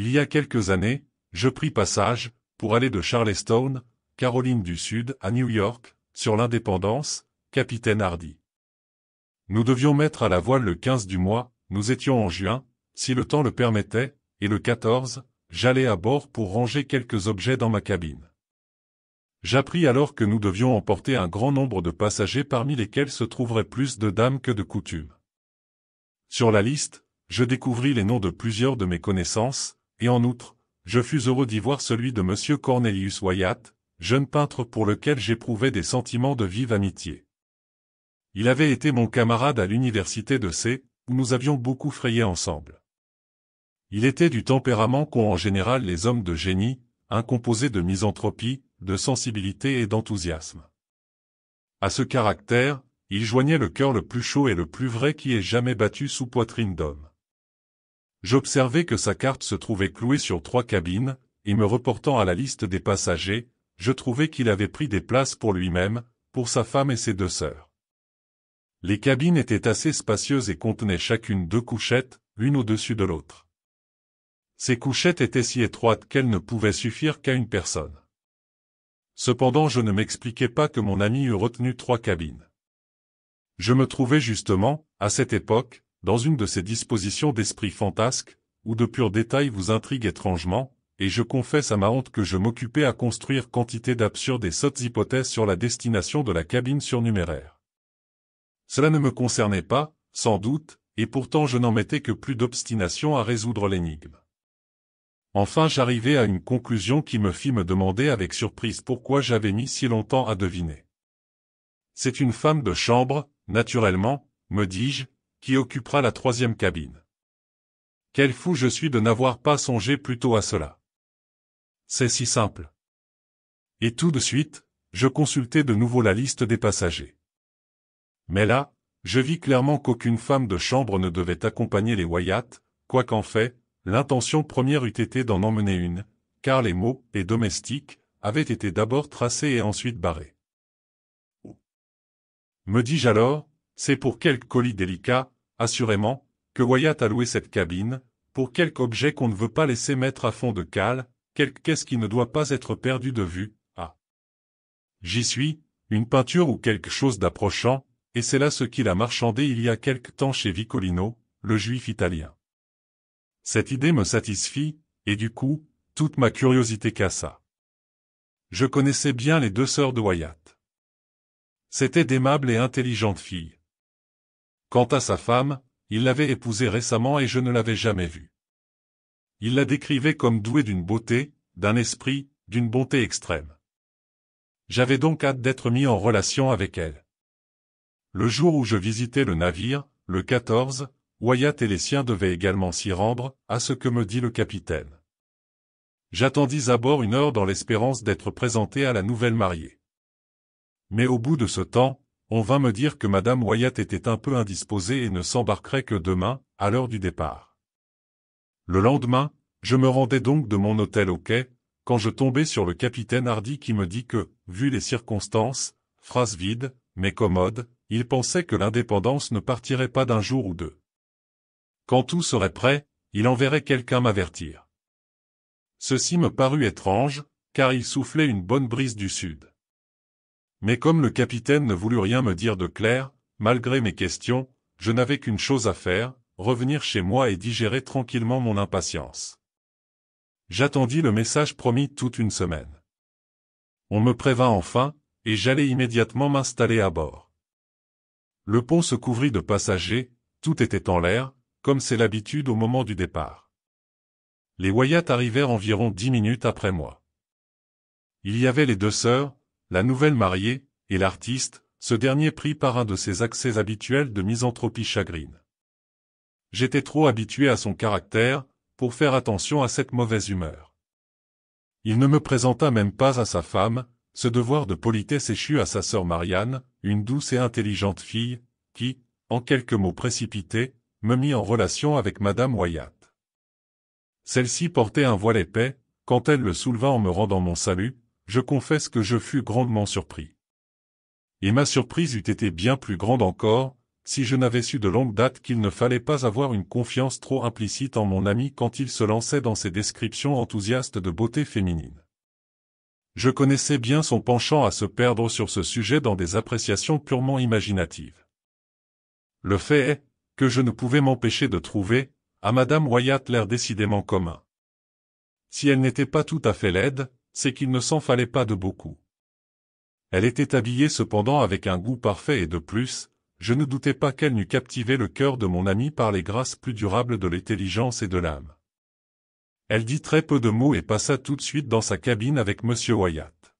Il y a quelques années, je pris passage, pour aller de Charleston, Caroline du Sud, à New York, sur l'Indépendance, capitaine Hardy. Nous devions mettre à la voile le 15 du mois, nous étions en juin, si le temps le permettait, et le 14, j'allais à bord pour ranger quelques objets dans ma cabine. J'appris alors que nous devions emporter un grand nombre de passagers parmi lesquels se trouveraient plus de dames que de coutume. Sur la liste, je découvris les noms de plusieurs de mes connaissances, et en outre, je fus heureux d'y voir celui de M. Cornelius Wyatt, jeune peintre pour lequel j'éprouvais des sentiments de vive amitié. Il avait été mon camarade à l'université de C, où nous avions beaucoup frayé ensemble. Il était du tempérament qu'ont en général les hommes de génie, un composé de misanthropie, de sensibilité et d'enthousiasme. À ce caractère, il joignait le cœur le plus chaud et le plus vrai qui ait jamais battu sous poitrine d'homme. J'observai que sa carte se trouvait clouée sur 3 cabines, et me reportant à la liste des passagers, je trouvai qu'il avait pris des places pour lui-même, pour sa femme et ses 2 sœurs. Les cabines étaient assez spacieuses et contenaient chacune 2 couchettes, l'une au-dessus de l'autre. Ces couchettes étaient si étroites qu'elles ne pouvaient suffire qu'à une personne. Cependant je ne m'expliquais pas que mon ami eût retenu 3 cabines. Je me trouvais justement, à cette époque, dans une de ces dispositions d'esprit fantasque, où de purs détails vous intriguent étrangement, et je confesse à ma honte que je m'occupais à construire quantité d'absurdes et sottes hypothèses sur la destination de la cabine surnuméraire. Cela ne me concernait pas, sans doute, et pourtant je n'en mettais que plus d'obstination à résoudre l'énigme. Enfin j'arrivai à une conclusion qui me fit me demander avec surprise pourquoi j'avais mis si longtemps à deviner. C'est une femme de chambre, naturellement, me dis-je, qui occupera la 3e cabine. Quel fou je suis de n'avoir pas songé plus tôt à cela. C'est si simple. Et tout de suite, je consultai de nouveau la liste des passagers. Mais là, je vis clairement qu'aucune femme de chambre ne devait accompagner les Wyatt, quoiqu'en fait, l'intention première eût été d'en emmener une, car les mots « et domestique » avaient été d'abord tracés et ensuite barrés. Me dis-je alors, c'est pour quelque colis délicat, assurément, que Wyatt a loué cette cabine, pour quelque objet qu'on ne veut pas laisser mettre à fond de cale, quelque caisse qui ne doit pas être perdue de vue, j'y suis, une peinture ou quelque chose d'approchant, et c'est là ce qu'il a marchandé il y a quelque temps chez Vicolino, le juif italien. Cette idée me satisfit, et du coup, toute ma curiosité cassa. Je connaissais bien les 2 sœurs de Wyatt. C'étaient d'aimables et intelligentes filles. Quant à sa femme, il l'avait épousée récemment et je ne l'avais jamais vue. Il la décrivait comme douée d'une beauté, d'un esprit, d'une bonté extrême. J'avais donc hâte d'être mis en relation avec elle. Le jour où je visitais le navire, le 14, Wyatt et les siens devaient également s'y rendre, à ce que me dit le capitaine. J'attendis à bord 1 heure dans l'espérance d'être présenté à la nouvelle mariée. Mais au bout de ce temps, on vint me dire que Madame Wyatt était un peu indisposée et ne s'embarquerait que demain, à l'heure du départ. Le lendemain, je me rendais donc de mon hôtel au quai, quand je tombai sur le capitaine Hardy qui me dit que, vu les circonstances, phrase vide, mais commode, il pensait que l'Indépendance ne partirait pas d'un jour ou 2. Quand tout serait prêt, il enverrait quelqu'un m'avertir. Ceci me parut étrange, car il soufflait une bonne brise du sud. Mais comme le capitaine ne voulut rien me dire de clair, malgré mes questions, je n'avais qu'une chose à faire, revenir chez moi et digérer tranquillement mon impatience. J'attendis le message promis toute une semaine. On me prévint enfin, et j'allai immédiatement m'installer à bord. Le pont se couvrit de passagers, tout était en l'air, comme c'est l'habitude au moment du départ. Les Wyatt arrivèrent environ 10 minutes après moi. Il y avait les 2 sœurs, la nouvelle mariée, et l'artiste, ce dernier pris par un de ses accès habituels de misanthropie chagrine. J'étais trop habitué à son caractère, pour faire attention à cette mauvaise humeur. Il ne me présenta même pas à sa femme, ce devoir de politesse échu à sa sœur Marianne, une douce et intelligente fille, qui, en quelques mots précipités, me mit en relation avec Madame Wyatt. Celle-ci portait un voile épais, quand elle le souleva en me rendant mon salut, je confesse que je fus grandement surpris. Et ma surprise eût été bien plus grande encore, si je n'avais su de longue date qu'il ne fallait pas avoir une confiance trop implicite en mon ami quand il se lançait dans ses descriptions enthousiastes de beauté féminine. Je connaissais bien son penchant à se perdre sur ce sujet dans des appréciations purement imaginatives. Le fait est que je ne pouvais m'empêcher de trouver, à Madame Wyatt l'air décidément commun. Si elle n'était pas tout à fait laide, c'est qu'il ne s'en fallait pas de beaucoup. Elle était habillée cependant avec un goût parfait et de plus, je ne doutais pas qu'elle n'eût captivé le cœur de mon ami par les grâces plus durables de l'intelligence et de l'âme. Elle dit très peu de mots et passa tout de suite dans sa cabine avec Monsieur Wyatt.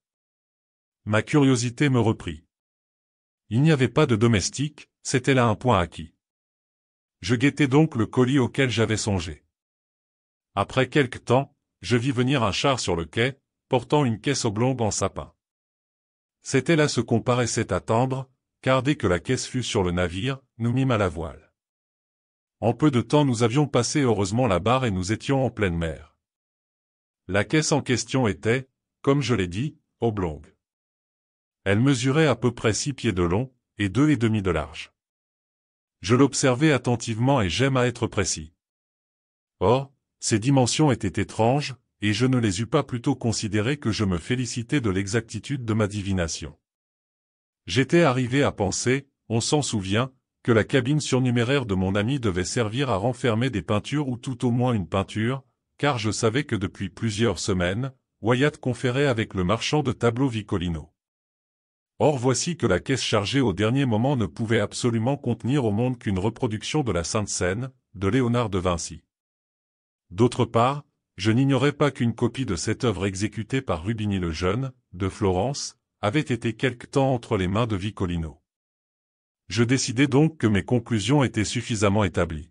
Ma curiosité me reprit. Il n'y avait pas de domestique, c'était là un point acquis. Je guettai donc le colis auquel j'avais songé. Après quelque temps, je vis venir un char sur le quai, portant une caisse oblongue en sapin. C'était là ce qu'on paraissait attendre, car dès que la caisse fut sur le navire, nous mîmes à la voile. En peu de temps nous avions passé heureusement la barre et nous étions en pleine mer. La caisse en question était, comme je l'ai dit, oblongue. Elle mesurait à peu près 6 pieds de long, et 2,5 de large. Je l'observai attentivement et j'aime à être précis. Or, ces dimensions étaient étranges, et je ne les eus pas plutôt considérées que je me félicitais de l'exactitude de ma divination. J'étais arrivé à penser, on s'en souvient, que la cabine surnuméraire de mon ami devait servir à renfermer des peintures ou tout au moins une peinture, car je savais que depuis plusieurs semaines, Wyatt conférait avec le marchand de tableaux Vicolino. Or voici que la caisse chargée au dernier moment ne pouvait absolument contenir au monde qu'une reproduction de la Sainte Seine, de Léonard de Vinci. D'autre part, je n'ignorais pas qu'une copie de cette œuvre exécutée par Rubini le Jeune, de Florence, avait été quelque temps entre les mains de Vicolino. Je décidai donc que mes conclusions étaient suffisamment établies.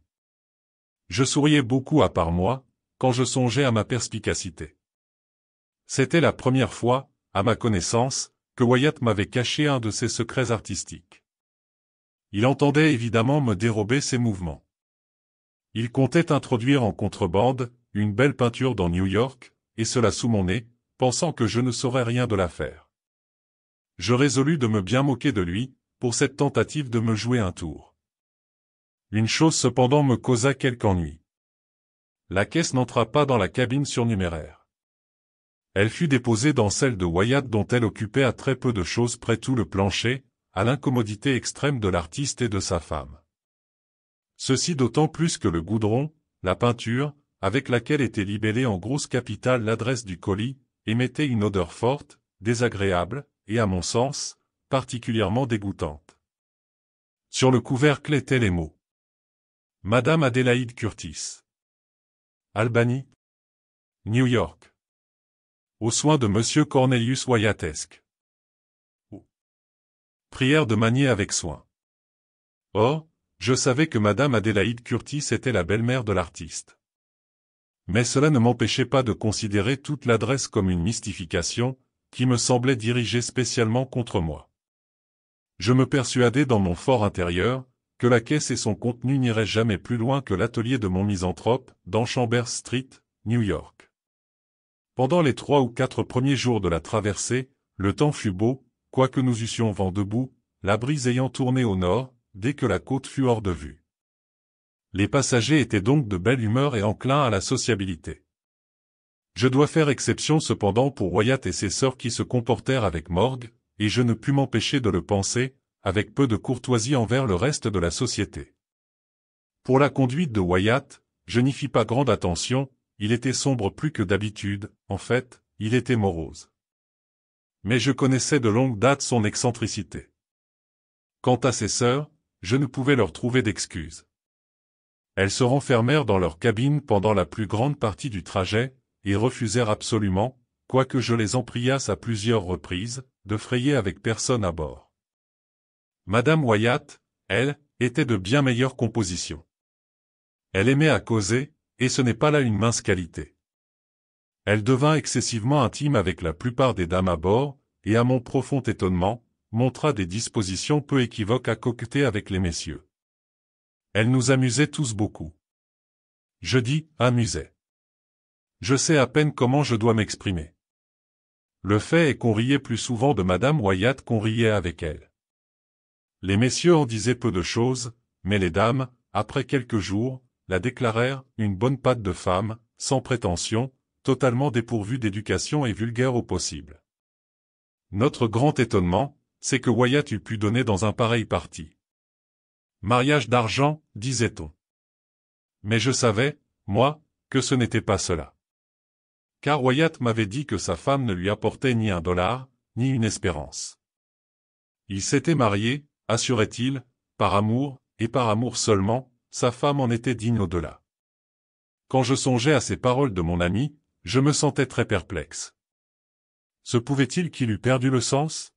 Je souriais beaucoup à part moi, quand je songeais à ma perspicacité. C'était la première fois, à ma connaissance, que Wyatt m'avait caché un de ses secrets artistiques. Il entendait évidemment me dérober ses mouvements. Il comptait introduire en contrebande une belle peinture dans New York, et cela sous mon nez, pensant que je ne saurais rien de l'affaire. Je résolus de me bien moquer de lui, pour cette tentative de me jouer un tour. Une chose cependant me causa quelque ennui. La caisse n'entra pas dans la cabine surnuméraire. Elle fut déposée dans celle de Wyatt dont elle occupait à très peu de choses près tout le plancher, à l'incommodité extrême de l'artiste et de sa femme. Ceci d'autant plus que le goudron, la peinture, avec laquelle était libellée en grosse capitale l'adresse du colis, émettait une odeur forte, désagréable, et à mon sens, particulièrement dégoûtante. Sur le couvercle étaient les mots. Madame Adélaïde Curtis. Albany, New York. Aux soins de Monsieur Cornelius Wyattesque. Prière de manier avec soin. Or, je savais que Madame Adélaïde Curtis était la belle-mère de l'artiste. Mais cela ne m'empêchait pas de considérer toute l'adresse comme une mystification, qui me semblait dirigée spécialement contre moi. Je me persuadai dans mon fort intérieur, que la caisse et son contenu n'iraient jamais plus loin que l'atelier de mon misanthrope, dans Chambers Street, New York. Pendant les 3 ou 4 premiers jours de la traversée, le temps fut beau, quoique nous eussions vent debout, la brise ayant tourné au nord, dès que la côte fut hors de vue. Les passagers étaient donc de belle humeur et enclins à la sociabilité. Je dois faire exception cependant pour Wyatt et ses sœurs qui se comportèrent avec morgue, et je ne pus m'empêcher de le penser, avec peu de courtoisie envers le reste de la société. Pour la conduite de Wyatt, je n'y fis pas grande attention, il était sombre plus que d'habitude, en fait, il était morose. Mais je connaissais de longue date son excentricité. Quant à ses sœurs, je ne pouvais leur trouver d'excuses. Elles se renfermèrent dans leur cabine pendant la plus grande partie du trajet, et refusèrent absolument, quoique je les en priasse à plusieurs reprises, de frayer avec personne à bord. Madame Wyatt, elle, était de bien meilleure composition. Elle aimait à causer, et ce n'est pas là une mince qualité. Elle devint excessivement intime avec la plupart des dames à bord, et à mon profond étonnement, montra des dispositions peu équivoques à coqueter avec les messieurs. Elle nous amusait tous beaucoup. Je dis, amusait. Je sais à peine comment je dois m'exprimer. Le fait est qu'on riait plus souvent de Madame Wyatt qu'on riait avec elle. Les messieurs en disaient peu de choses, mais les dames, après quelques jours, la déclarèrent une bonne patte de femme, sans prétention, totalement dépourvue d'éducation et vulgaire au possible. Notre grand étonnement, c'est que Wyatt eût pu donner dans un pareil parti. Mariage d'argent, disait-on. Mais je savais, moi, que ce n'était pas cela. Car Wyatt m'avait dit que sa femme ne lui apportait ni $1, ni une espérance. Il s'était marié, assurait-il, par amour, et par amour seulement, sa femme en était digne au-delà. Quand je songeais à ces paroles de mon ami, je me sentais très perplexe. Se pouvait-il qu'il eût perdu le sens?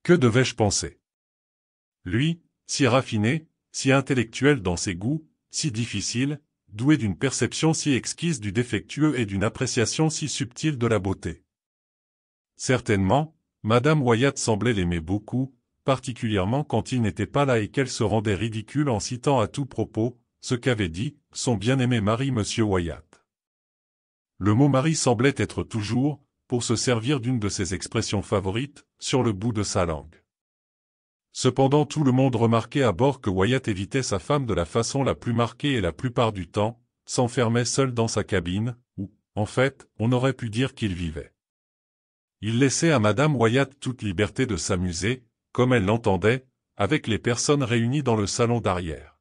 Que devais-je penser? Lui, si raffiné, si intellectuel dans ses goûts, si difficile, doué d'une perception si exquise du défectueux et d'une appréciation si subtile de la beauté. Certainement, Madame Wyatt semblait l'aimer beaucoup, particulièrement quand il n'était pas là et qu'elle se rendait ridicule en citant à tout propos ce qu'avait dit son bien-aimé mari Monsieur Wyatt. Le mot mari semblait être toujours, pour se servir d'une de ses expressions favorites, sur le bout de sa langue. Cependant tout le monde remarquait à bord que Wyatt évitait sa femme de la façon la plus marquée et la plupart du temps, s'enfermait seul dans sa cabine, où, en fait, on aurait pu dire qu'il vivait. Il laissait à Madame Wyatt toute liberté de s'amuser, comme elle l'entendait, avec les personnes réunies dans le salon d'arrière.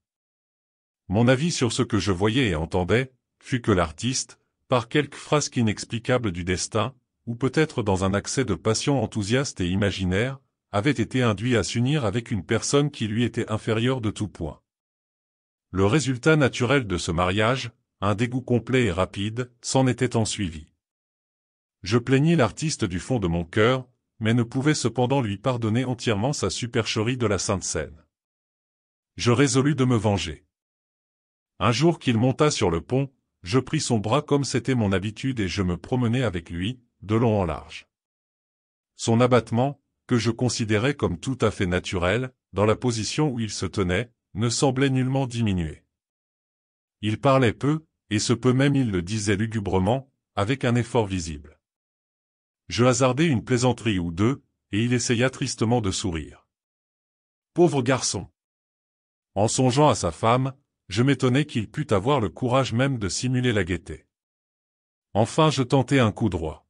Mon avis sur ce que je voyais et entendais, fut que l'artiste, par quelque frasque inexplicable du destin, ou peut-être dans un accès de passion enthousiaste et imaginaire, avait été induit à s'unir avec une personne qui lui était inférieure de tout point. Le résultat naturel de ce mariage, un dégoût complet et rapide, s'en était ensuivi. Je plaignis l'artiste du fond de mon cœur, mais ne pouvais cependant lui pardonner entièrement sa supercherie de la Sainte Seine. Je résolus de me venger. Un jour qu'il monta sur le pont, je pris son bras comme c'était mon habitude et je me promenai avec lui, de long en large. Son abattement, que je considérais comme tout à fait naturel, dans la position où il se tenait, ne semblait nullement diminuer. Il parlait peu, et ce peu même il le disait lugubrement, avec un effort visible. Je hasardai une plaisanterie ou deux, et il essaya tristement de sourire. Pauvre garçon! En songeant à sa femme, je m'étonnais qu'il pût avoir le courage même de simuler la gaieté. Enfin je tentai un coup droit.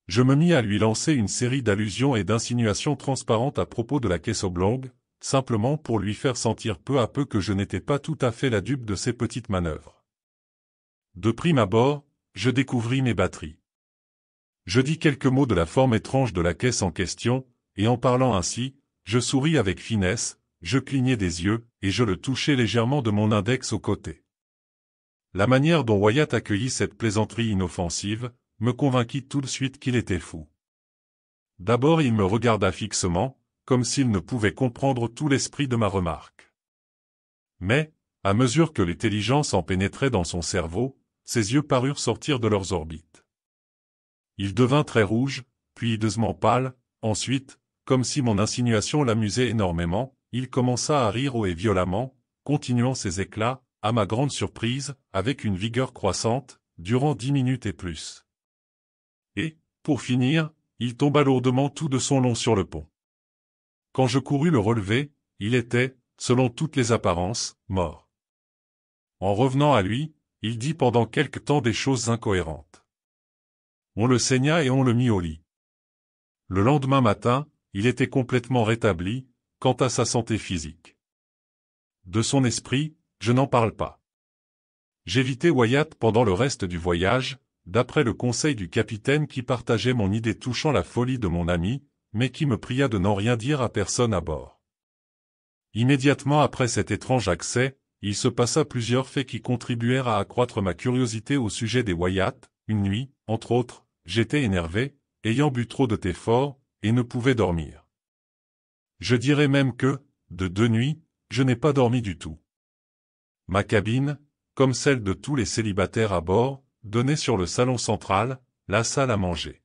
Je me mis à lui lancer une série d'allusions et d'insinuations transparentes à propos de la caisse oblongue, simplement pour lui faire sentir peu à peu que je n'étais pas tout à fait la dupe de ses petites manœuvres. De prime abord, je découvris mes batteries. Je dis quelques mots de la forme étrange de la caisse en question, et en parlant ainsi, je souris avec finesse, je clignai des yeux, et je le touchai légèrement de mon index au côté. La manière dont Wyatt accueillit cette plaisanterie inoffensive, me convainquit tout de suite qu'il était fou. D'abord il me regarda fixement, comme s'il ne pouvait comprendre tout l'esprit de ma remarque. Mais, à mesure que l'intelligence en pénétrait dans son cerveau, ses yeux parurent sortir de leurs orbites. Il devint très rouge, puis hideusement pâle, ensuite, comme si mon insinuation l'amusait énormément, il commença à rire haut et violemment, continuant ses éclats, à ma grande surprise, avec une vigueur croissante, durant 10 minutes et plus. Et, pour finir, il tomba lourdement tout de son long sur le pont. Quand je courus le relever, il était, selon toutes les apparences, mort. En revenant à lui, il dit pendant quelque temps des choses incohérentes. On le saigna et on le mit au lit. Le lendemain matin, il était complètement rétabli, quant à sa santé physique. De son esprit, je n'en parle pas. J'évitai Wyatt pendant le reste du voyage, d'après le conseil du capitaine qui partageait mon idée touchant la folie de mon ami, mais qui me pria de n'en rien dire à personne à bord. Immédiatement après cet étrange accès, il se passa plusieurs faits qui contribuèrent à accroître ma curiosité au sujet des Wyatt. Une nuit, entre autres, j'étais énervé, ayant bu trop de thé fort, et ne pouvais dormir. Je dirais même que, de 2 nuits, je n'ai pas dormi du tout. Ma cabine, comme celle de tous les célibataires à bord, donnait sur le salon central, la salle à manger.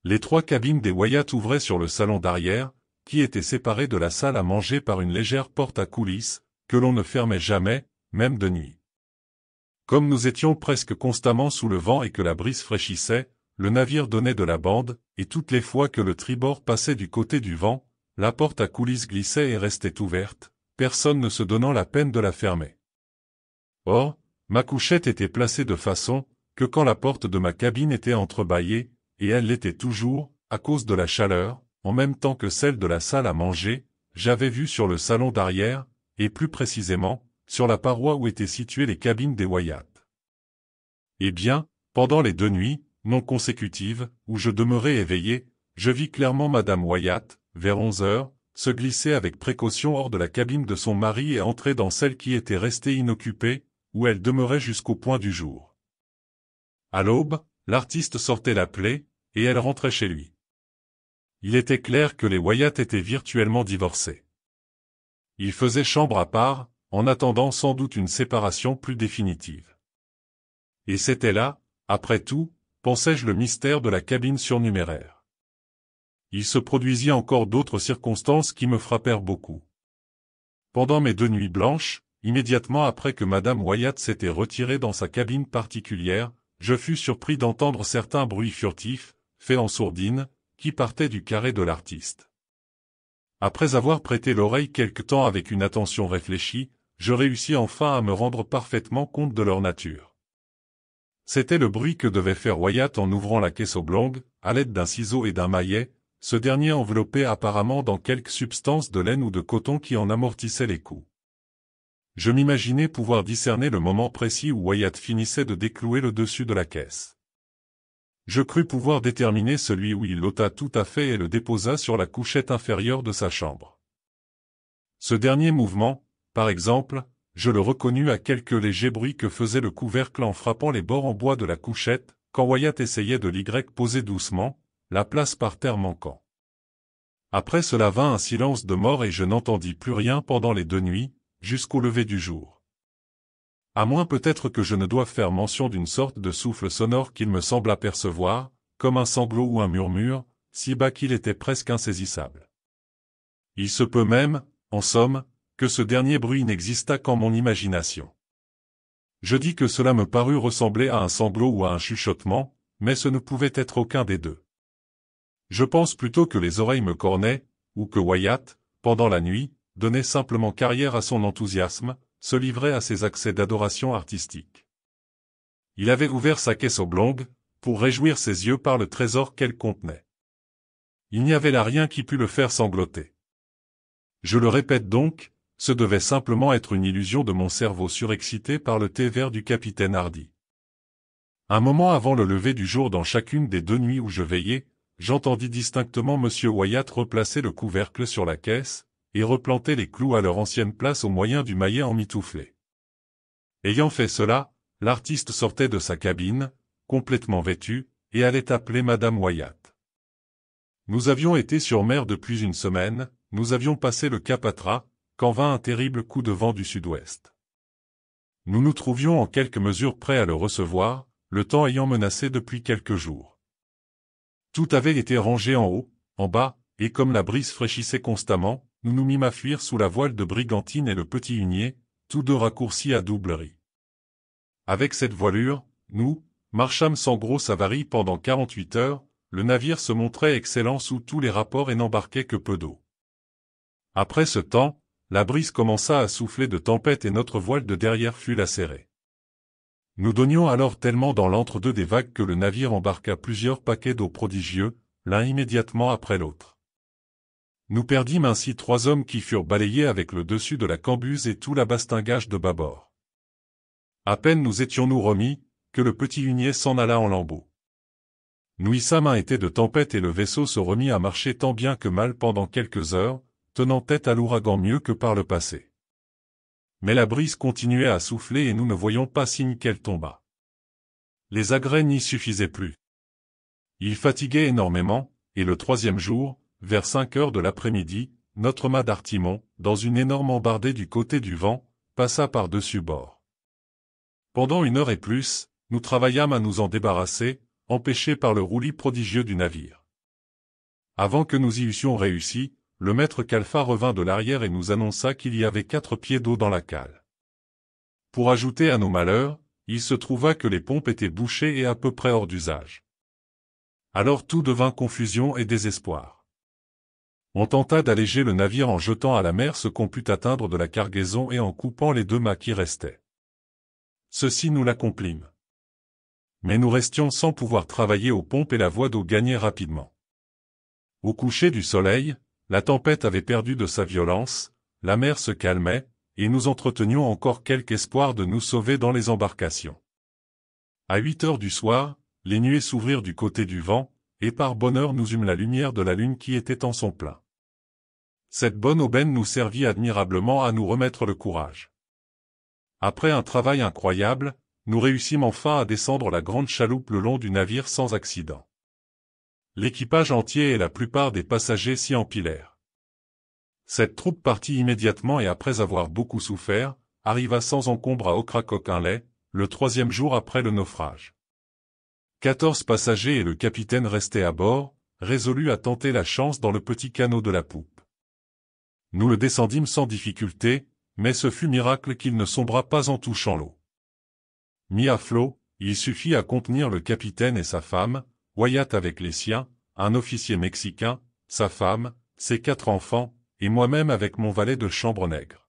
Les 3 cabines des Wyatt ouvraient sur le salon d'arrière, qui était séparé de la salle à manger par une légère porte à coulisses, que l'on ne fermait jamais, même de nuit. Comme nous étions presque constamment sous le vent et que la brise fraîchissait, le navire donnait de la bande, et toutes les fois que le tribord passait du côté du vent, la porte à coulisses glissait et restait ouverte, personne ne se donnant la peine de la fermer. Or, ma couchette était placée de façon que quand la porte de ma cabine était entrebâillée, et elle l'était toujours, à cause de la chaleur, en même temps que celle de la salle à manger, j'avais vue sur le salon d'arrière, et plus précisément, sur la paroi où étaient situées les cabines des Wyatt. Eh bien, pendant les 2 nuits, non consécutives, où je demeurais éveillé, je vis clairement Madame Wyatt, vers 11 heures, se glisser avec précaution hors de la cabine de son mari et entrer dans celle qui était restée inoccupée, où elle demeurait jusqu'au point du jour. À l'aube, l'artiste sortait l'appeler, et elle rentrait chez lui. Il était clair que les Wyatt étaient virtuellement divorcés. Ils faisaient chambre à part, en attendant sans doute une séparation plus définitive. Et c'était là, après tout, pensais-je, le mystère de la cabine surnuméraire. Il se produisit encore d'autres circonstances qui me frappèrent beaucoup. Pendant mes 2 nuits blanches, immédiatement après que Madame Wyatt s'était retirée dans sa cabine particulière, je fus surpris d'entendre certains bruits furtifs, faits en sourdine, qui partaient du carré de l'artiste. Après avoir prêté l'oreille quelque temps avec une attention réfléchie, je réussis enfin à me rendre parfaitement compte de leur nature. C'était le bruit que devait faire Wyatt en ouvrant la caisse oblongue, à l'aide d'un ciseau et d'un maillet, ce dernier enveloppé apparemment dans quelque substance de laine ou de coton qui en amortissait les coups. Je m'imaginais pouvoir discerner le moment précis où Wyatt finissait de déclouer le dessus de la caisse. Je crus pouvoir déterminer celui où il l'ôta tout à fait et le déposa sur la couchette inférieure de sa chambre. Ce dernier mouvement, par exemple, je le reconnus à quelques légers bruits que faisait le couvercle en frappant les bords en bois de la couchette, quand Wyatt essayait de l'y poser doucement, la place par terre manquant. Après cela vint un silence de mort et je n'entendis plus rien pendant les 2 nuits, jusqu'au lever du jour. À moins peut-être que je ne doive faire mention d'une sorte de souffle sonore qu'il me sembla percevoir, comme un sanglot ou un murmure, si bas qu'il était presque insaisissable. Il se peut même, en somme, que ce dernier bruit n'exista qu'en mon imagination. Je dis que cela me parut ressembler à un sanglot ou à un chuchotement, mais ce ne pouvait être aucun des deux. Je pense plutôt que les oreilles me cornaient, ou que Wyatt, pendant la nuit, donnait simplement carrière à son enthousiasme, se livrait à ses accès d'adoration artistique. Il avait ouvert sa caisse oblongue, pour réjouir ses yeux par le trésor qu'elle contenait. Il n'y avait là rien qui pût le faire sangloter. Je le répète donc, ce devait simplement être une illusion de mon cerveau surexcité par le thé vert du capitaine Hardy. Un moment avant le lever du jour dans chacune des 2 nuits où je veillais, j'entendis distinctement M. Wyatt replacer le couvercle sur la caisse, et replanter les clous à leur ancienne place au moyen du maillet emmitouflé. Ayant fait cela, l'artiste sortait de sa cabine, complètement vêtu, et allait appeler Madame Wyatt. Nous avions été sur mer depuis une semaine, nous avions passé le Cap Atra, quand vint un terrible coup de vent du sud-ouest. Nous nous trouvions en quelque mesure prêts à le recevoir, le temps ayant menacé depuis quelques jours. Tout avait été rangé en haut, en bas, et comme la brise fraîchissait constamment, nous nous mîmes à fuir sous la voile de Brigantine et le Petit Hunier, tous 2 raccourcis à double ris. Avec cette voilure, nous marchâmes sans grosse avarie pendant 48 heures, le navire se montrait excellent sous tous les rapports et n'embarquait que peu d'eau. Après ce temps, la brise commença à souffler de tempête et notre voile de derrière fut lacérée. Nous donnions alors tellement dans l'entre-deux des vagues que le navire embarqua plusieurs paquets d'eau prodigieux, l'un immédiatement après l'autre. Nous perdîmes ainsi 3 hommes qui furent balayés avec le dessus de la cambuse et tout la bastingage de bâbord. À peine nous étions-nous remis, que le Petit Hunier s'en alla en lambeaux. Nous hissâmes un été de tempête et le vaisseau se remit à marcher tant bien que mal pendant quelques heures, tenant tête à l'ouragan mieux que par le passé. Mais la brise continuait à souffler et nous ne voyions pas signe qu'elle tombât. Les agrès n'y suffisaient plus. Il fatiguait énormément, et le 3e jour, vers 5 heures de l'après-midi, notre mât d'artimon, dans une énorme embardée du côté du vent, passa par-dessus bord. Pendant 1 heure et plus, nous travaillâmes à nous en débarrasser, empêchés par le roulis prodigieux du navire. Avant que nous y eussions réussi, le maître Calfa revint de l'arrière et nous annonça qu'il y avait 4 pieds d'eau dans la cale. Pour ajouter à nos malheurs, il se trouva que les pompes étaient bouchées et à peu près hors d'usage. Alors tout devint confusion et désespoir. On tenta d'alléger le navire en jetant à la mer ce qu'on put atteindre de la cargaison et en coupant les 2 mâts qui restaient. Ceci nous l'accomplîmes. Mais nous restions sans pouvoir travailler aux pompes et la voie d'eau gagnait rapidement. Au coucher du soleil, la tempête avait perdu de sa violence, la mer se calmait, et nous entretenions encore quelque espoir de nous sauver dans les embarcations. À 8 heures du soir, les nuées s'ouvrirent du côté du vent, et par bonheur nous eûmes la lumière de la lune qui était en son plein. Cette bonne aubaine nous servit admirablement à nous remettre le courage. Après un travail incroyable, nous réussîmes enfin à descendre la grande chaloupe le long du navire sans accident. L'équipage entier et la plupart des passagers s'y empilèrent. Cette troupe partit immédiatement et après avoir beaucoup souffert, arriva sans encombre à Ocracoc-Inlet, le 3e jour après le naufrage. 14 passagers et le capitaine restaient à bord, résolus à tenter la chance dans le petit canot de la poupe. Nous le descendîmes sans difficulté, mais ce fut miracle qu'il ne sombra pas en touchant l'eau. Mis à flot, il suffit à contenir le capitaine et sa femme, Wyatt avec les siens, un officier mexicain, sa femme, ses 4 enfants, et moi-même avec mon valet de chambre nègre.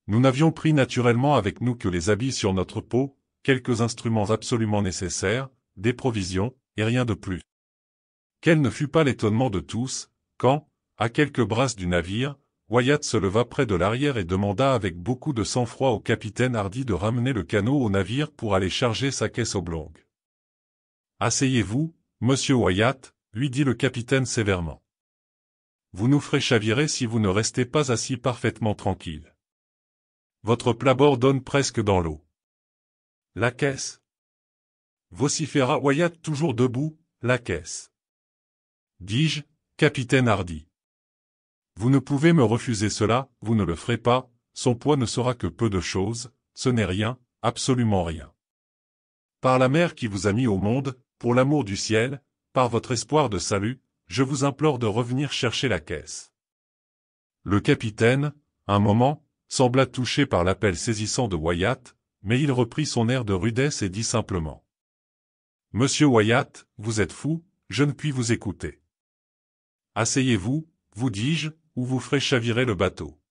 Nous n'avions pris naturellement avec nous que les habits sur notre peau, quelques instruments absolument nécessaires, des provisions, et rien de plus. Quel ne fut pas l'étonnement de tous, quand, à quelques brasses du navire, Wyatt se leva près de l'arrière et demanda avec beaucoup de sang-froid au capitaine Hardy de ramener le canot au navire pour aller charger sa caisse oblongue. « Asseyez-vous, monsieur Wyatt, lui dit le capitaine sévèrement. Vous nous ferez chavirer si vous ne restez pas assis parfaitement tranquille. Votre plat-bord donne presque dans l'eau. La caisse. Vociféra Wyatt toujours debout, la caisse. Dis-je, capitaine Hardy. Vous ne pouvez me refuser cela, vous ne le ferez pas, son poids ne sera que peu de choses, ce n'est rien, absolument rien. Par la mère qui vous a mis au monde, pour l'amour du ciel, par votre espoir de salut, je vous implore de revenir chercher la caisse. Le capitaine, un moment, sembla touché par l'appel saisissant de Wyatt, mais il reprit son air de rudesse et dit simplement. « Monsieur Wyatt, vous êtes fou, je ne puis vous écouter. Asseyez-vous, vous dis-je, ou vous ferez chavirer le bateau.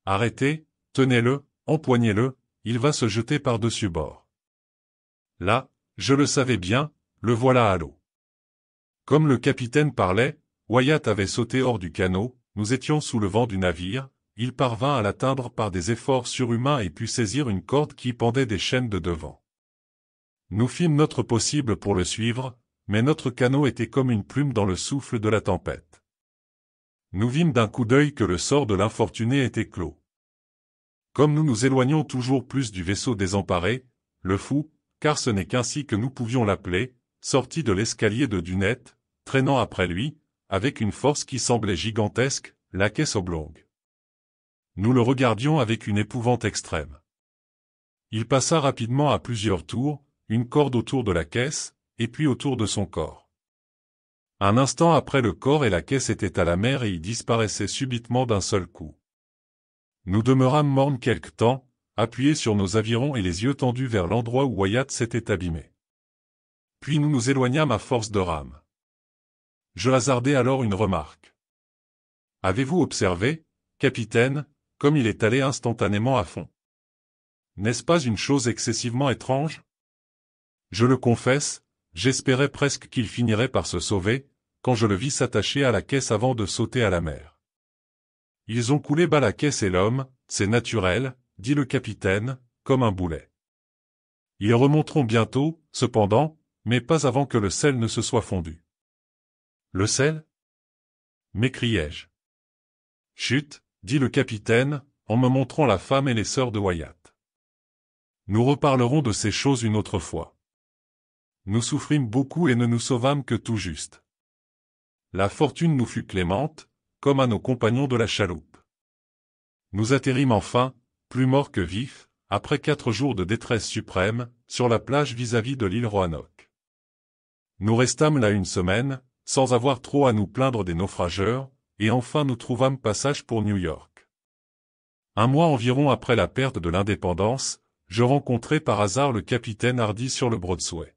Arrêtez, tenez-le, empoignez-le, il va se jeter par-dessus bord. Là, je le savais bien, le voilà à l'eau. » Comme le capitaine parlait, Wyatt avait sauté hors du canot, nous étions sous le vent du navire, il parvint à l'atteindre par des efforts surhumains et put saisir une corde qui pendait des chaînes de devant. Nous fîmes notre possible pour le suivre, mais notre canot était comme une plume dans le souffle de la tempête. Nous vîmes d'un coup d'œil que le sort de l'infortuné était clos. Comme nous nous éloignions toujours plus du vaisseau désemparé, le fou, car ce n'est qu'ainsi que nous pouvions l'appeler, sortit de l'escalier de dunette, traînant après lui, avec une force qui semblait gigantesque, la caisse oblongue. Nous le regardions avec une épouvante extrême. Il passa rapidement à plusieurs tours, une corde autour de la caisse, et puis autour de son corps. Un instant après le corps et la caisse étaient à la mer et y disparaissaient subitement d'un seul coup. Nous demeurâmes mornes quelque temps, appuyés sur nos avirons et les yeux tendus vers l'endroit où Wyatt s'était abîmé. Puis nous nous éloignâmes à force de rames. Je hasardai alors une remarque. « Avez-vous observé, capitaine, comme il est allé instantanément à fond? N'est-ce pas une chose excessivement étrange? Je le confesse, j'espérais presque qu'il finirait par se sauver, quand je le vis s'attacher à la caisse avant de sauter à la mer. Ils ont coulé bas la caisse et l'homme, c'est naturel, dit le capitaine, comme un boulet. Ils remonteront bientôt, cependant, mais pas avant que le sel ne se soit fondu. Le sel? M'écriai-je. Chut, dit le capitaine, en me montrant la femme et les sœurs de Wyatt. Nous reparlerons de ces choses une autre fois. Nous souffrîmes beaucoup et ne nous sauvâmes que tout juste. La fortune nous fut clémente, comme à nos compagnons de la chaloupe. Nous atterrîmes enfin, plus morts que vifs, après 4 jours de détresse suprême, sur la plage vis-à-vis de l'île Roanoke. Nous restâmes là une semaine, sans avoir trop à nous plaindre des naufrageurs, et enfin nous trouvâmes passage pour New York. Un mois environ après la perte de l'indépendance, je rencontrai par hasard le capitaine Hardy sur le Broadway.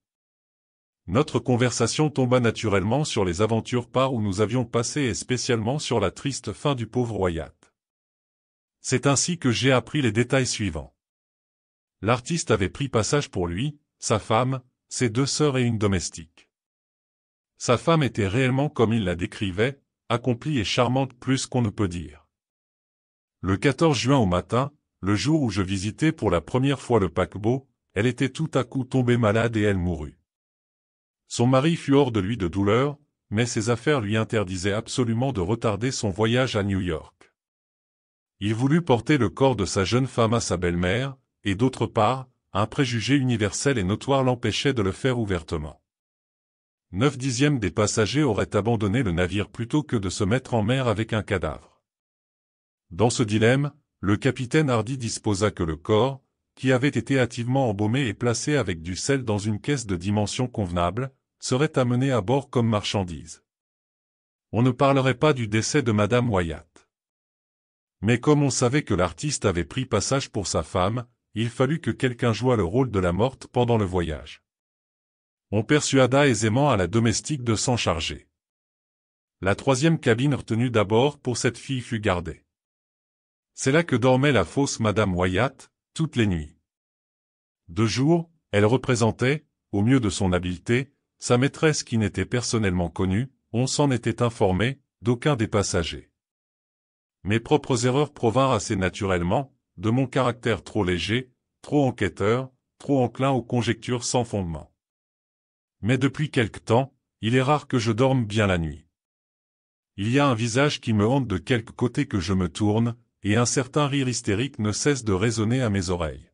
Notre conversation tomba naturellement sur les aventures par où nous avions passé et spécialement sur la triste fin du pauvre Wyatt. C'est ainsi que j'ai appris les détails suivants. L'artiste avait pris passage pour lui, sa femme, ses 2 sœurs et une domestique. Sa femme était réellement comme il la décrivait, accomplie et charmante plus qu'on ne peut dire. Le 14 juin au matin, le jour où je visitais pour la première fois le paquebot, elle était tout à coup tombée malade et elle mourut. Son mari fut hors de lui de douleur, mais ses affaires lui interdisaient absolument de retarder son voyage à New York. Il voulut porter le corps de sa jeune femme à sa belle-mère, et d'autre part, un préjugé universel et notoire l'empêchait de le faire ouvertement. 9/10 des passagers auraient abandonné le navire plutôt que de se mettre en mer avec un cadavre. Dans ce dilemme, le capitaine Hardy disposa que le corps, qui avait été hâtivement embaumé et placé avec du sel dans une caisse de dimension convenable, serait amené à bord comme marchandise. On ne parlerait pas du décès de Madame Wyatt. Mais comme on savait que l'artiste avait pris passage pour sa femme, il fallut que quelqu'un jouât le rôle de la morte pendant le voyage. On persuada aisément à la domestique de s'en charger. La 3e cabine retenue d'abord pour cette fille fut gardée. C'est là que dormait la fausse Madame Wyatt, toutes les nuits. De jour, elle représentait, au mieux de son habileté, sa maîtresse qui n'était personnellement connue, on s'en était informé, d'aucun des passagers. Mes propres erreurs provinrent assez naturellement, de mon caractère trop léger, trop enquêteur, trop enclin aux conjectures sans fondement. Mais depuis quelque temps, il est rare que je dorme bien la nuit. Il y a un visage qui me hante de quelque côté que je me tourne, et un certain rire hystérique ne cesse de résonner à mes oreilles.